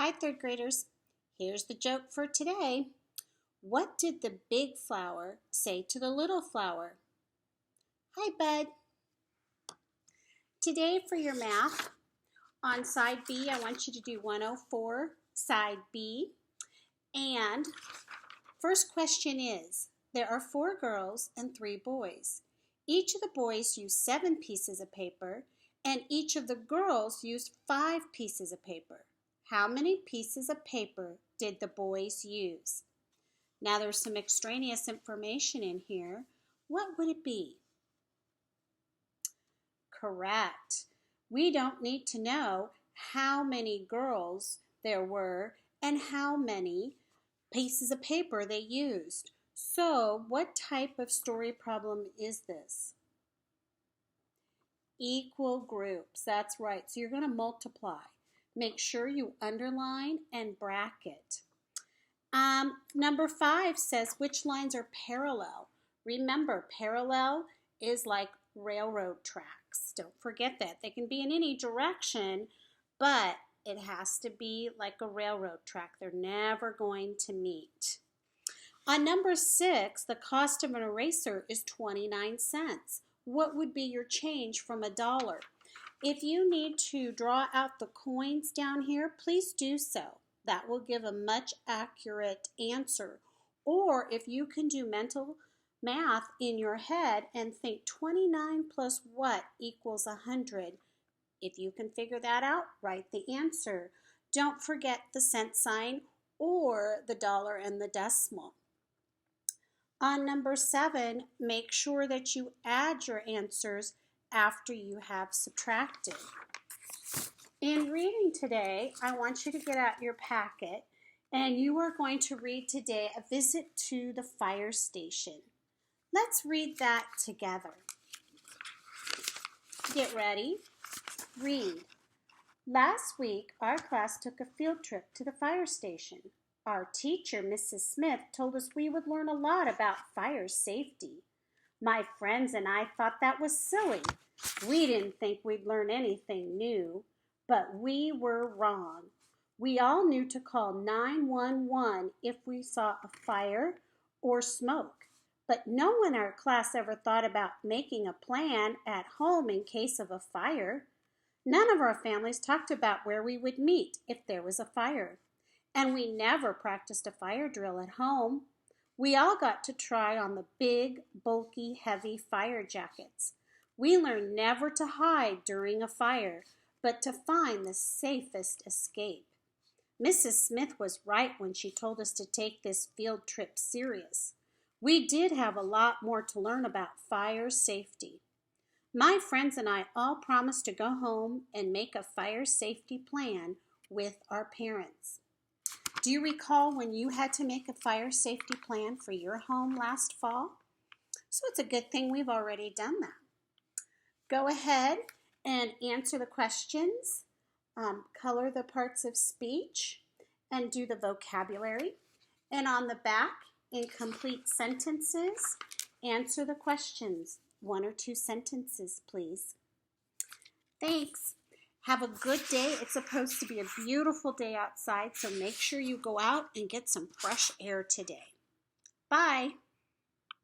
Hi, third graders. Here's the joke for today. What did the big flower say to the little flower? Hi, bud. Today for your math, on side B, I want you to do 104, side B. And first question is, there are 4 girls and 3 boys. Each of the boys used 7 pieces of paper, and each of the girls used 5 pieces of paper. How many pieces of paper did the boys use? Now there's some extraneous information in here. What would it be? Correct. We don't need to know how many girls there were and how many pieces of paper they used. So what type of story problem is this? Equal groups. That's right. So you're going to multiply. Make sure you underline and bracket. Number 5 says which lines are parallel. Remember, parallel is like railroad tracks. Don't forget that. They can be in any direction, but it has to be like a railroad track. They're never going to meet. On number 6, the cost of an eraser is 29 cents. What would be your change from $1? If you need to draw out the coins down here, please do so. That will give a much accurate answer. Or if you can do mental math in your head and think 29 plus what equals 100. If you can figure that out, write the answer. Don't forget the cent sign or the dollar and the decimal. On number 7, make sure that you add your answers after you have subtracted. In reading today, I want you to get out your packet and you are going to read today A Visit to the Fire Station. Let's read that together. Get ready. Read. Last week, our class took a field trip to the fire station. Our teacher, Mrs. Smith, told us we would learn a lot about fire safety. My friends and I thought that was silly. We didn't think we'd learn anything new, but we were wrong. We all knew to call 911 if we saw a fire or smoke, but no one in our class ever thought about making a plan at home in case of a fire. None of our families talked about where we would meet if there was a fire, and we never practiced a fire drill at home. We all got to try on the big, bulky, heavy fire jackets. We learned never to hide during a fire, but to find the safest escape. Mrs. Smith was right when she told us to take this field trip serious. We did have a lot more to learn about fire safety. My friends and I all promised to go home and make a fire safety plan with our parents. Do you recall when you had to make a fire safety plan for your home last fall? So it's a good thing we've already done that. Go ahead and answer the questions, color the parts of speech, and do the vocabulary. And on the back, in complete sentences, answer the questions. 1 or 2 sentences, please. Thanks. Have a good day. It's supposed to be a beautiful day outside, so make sure you go out and get some fresh air today. Bye.